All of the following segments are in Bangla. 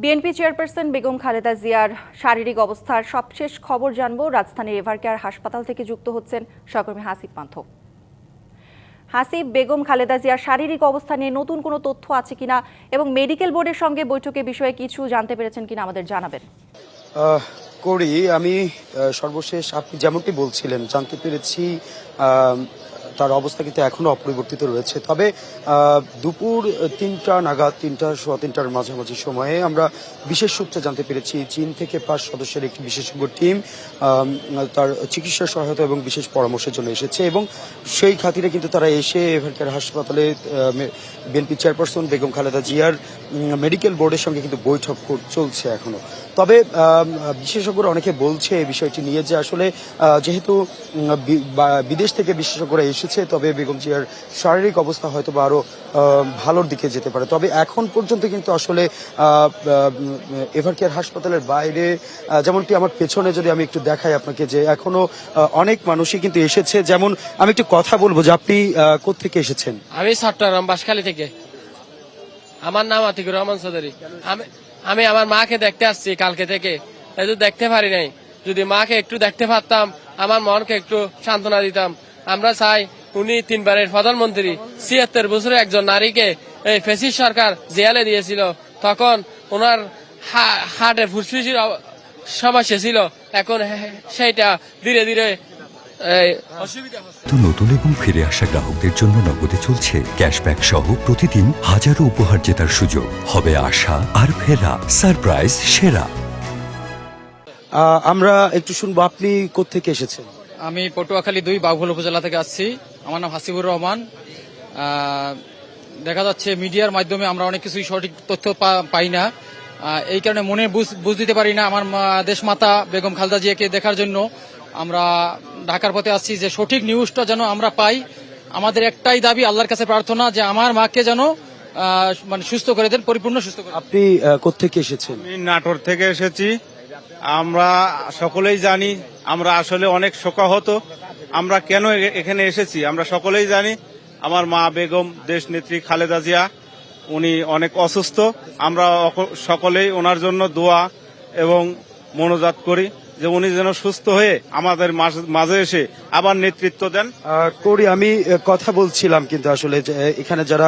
বিএনপি চেয়ারপারসন বেগম খালেদা জিয়ার শারীরিক অবস্থার সবশেষ খবর জানব। রাজধানীর এভারকেয়ার হাসপাতাল থেকে যুক্ত হচ্ছেন সহকর্মী হাসিব পান্থ। হাসিব, বেগম খালেদা জিয়ার শারীরিক অবস্থা নিয়ে নতুন কোনো তথ্য আছে কিনা এবং মেডিকেল বোর্ডের সঙ্গে বৈঠকে বিষয়ে কিছু জানতে পেরেছেন কিনা আমাদের জানাবেন। করি আমি সর্বশেষ আপনি যেমনটি বলছিলেন জানতে পেরেছি তার অবস্থা কিন্তু এখনো অপরিবর্তিত রয়েছে। তবে দুপুর ৩টা নাগাদ ৩টার মাঝামাঝি সময়ে আমরা বিশেষ সূত্রে জানতে পেরেছি চীন থেকে ৫ সদস্যের একটি বিশেষজ্ঞ টিম তার চিকিৎসা সহায়তা এবং বিশেষ পরামর্শের জন্য এসেছে এবং সেই খাতিরে কিন্তু তারা এসে এভারকেয়ার হাসপাতালে বিএনপি চেয়ারপারসন বেগম খালেদা জিয়ার মেডিকেল বোর্ডের সঙ্গে কিন্তু বৈঠক চলছে এখনো। তবে বিশেষজ্ঞরা অনেকে বলছে এই বিষয়টি নিয়ে যে আসলে যেহেতু বিদেশ থেকে বিশেষজ্ঞরা এসেছে তবে বেগম জিয়ার শারীরিক অবস্থা হয়তো বা আরো ভালোর দিকে যেতে পারে। তবে এখন পর্যন্ত কিন্তু আসলে এভারকেয়ার হাসপাতালের বাইরে যেমনটি আমার পেছনে যদি আমি একটু দেখাই আপনাকে যে এখনো অনেক মানুষই কিন্তু এসেছে। যেমন আমি একটু কথা বলবো যে আপনি কোত্থেকে এসেছেন? আমি চট্টগ্রাম বাঁশখালী থেকে। আমার নাম আতিকুর রহমান চৌধুরী। আমি আমার মাকে দেখতে আসছি কালকে থেকে, তাই তো দেখতে পারি নাই। যদি মাকে একটু দেখতে পারতাম, আমার মনকে একটু সান্ত্বনা দিতাম। আমরা চাই উনি 3বারের প্রধানমন্ত্রী, ৭৬ বছরের একজন নারীকে এই ফ্যাসিস্ট সরকার জেলে দিয়েছিল। তখন ওনার হার্টে ফুসফুসির সমস্যা ছিল, এখন সেইটা ধীরে ধীরে নতুন এবং ফিরে আসা গ্রাহকদের জন্য নগদে চলছে ক্যাশব্যাক সহ প্রতিদিন হাজারো উপহার জেতার সুযোগ। হবে আশা আর ফেরা, সারপ্রাইজ সেরা। আমরা একটু শুনবো আপনি কোত্থেকে এসেছেন? আমি পটুয়াখালী ২ বাঘুল উপজেলা থেকে আসছি। আমার নাম হাসিবুর রহমান। দেখা যাচ্ছে মিডিয়ার মাধ্যমে আমরা অনেক কিছুই সঠিক তথ্য পাই না, এই কারণে মনে বুঝ দিতে পারি না। আমার দেশমাতা বেগম খালেদা জিয়াকে দেখার জন্য আমরা ঢাকার পথে আসছি, যে সঠিক নিউজটা যেন আমরা পাই। আমাদের একটাই দাবি, আল্লাহর কাছে প্রার্থনা যে আমার মাকে যেন মানে সুস্থ করে দেন, পরিপূর্ণ সুস্থ করে। আপনি কোত্থেকে এসেছেন? আমি নাটোর থেকে এসেছি। আমরা সকলেই জানি আমরা আসলে অনেক শোকাহত। আমরা কেন এখানে এসেছি আমরা সকলেই জানি। আমার মা বেগম দেশ নেত্রী খালেদা জিয়া উনি অনেক অসুস্থ। আমরা সকলেই ওনার জন্য দোয়া এবং মনোজাত করি যে উনি যেন সুস্থ হয়ে আমাদের মাঝে এসে আবার নেতৃত্ব দেন। করি আমি কথা বলছিলাম কিন্তু আসলে এখানে যারা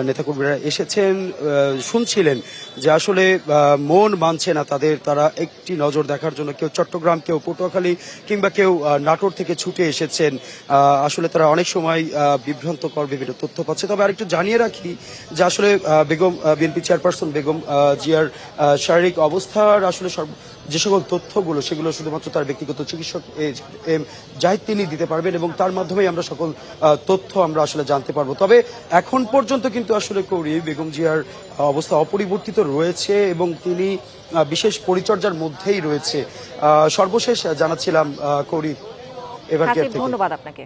নেতাকর্মীরা এসেছেন শুনছিলেন যে আসলে মন মানছে না তাদের, তারা একটি নজর দেখার জন্য কেউ চট্টগ্রাম, কেউ পটুয়াখালী কিংবা কেউ নাটোর থেকে ছুটে এসেছেন। আসলে তারা অনেক সময় বিভ্রান্তকর বিভিন্ন তথ্য পাচ্ছে। তবে আরেকটু জানিয়ে রাখি যে আসলে বেগম বিএনপি চেয়ারপারসন বেগম জিয়ার শারীরিক অবস্থার আসলে যে সকল তথ্যগুলো সেগুলো শুধুমাত্র তার ব্যক্তিগত চিকিৎসক জাহিদ তিনি দিতে পারবেন এবং তার মাধ্যমেই আমরা সকল তথ্য আমরা আসলে জানতে পারবো। তবে এখন পর্যন্ত কিন্তু আসলে কৌরি বেগম জিয়ার অবস্থা অপরিবর্তিত রয়েছে এবং তিনি বিশেষ পরিচর্যার মধ্যেই রয়েছে। সর্বশেষ জানাচ্ছিলাম কৌরি এভারকেয়ার থেকে। ধন্যবাদ আপনাকে।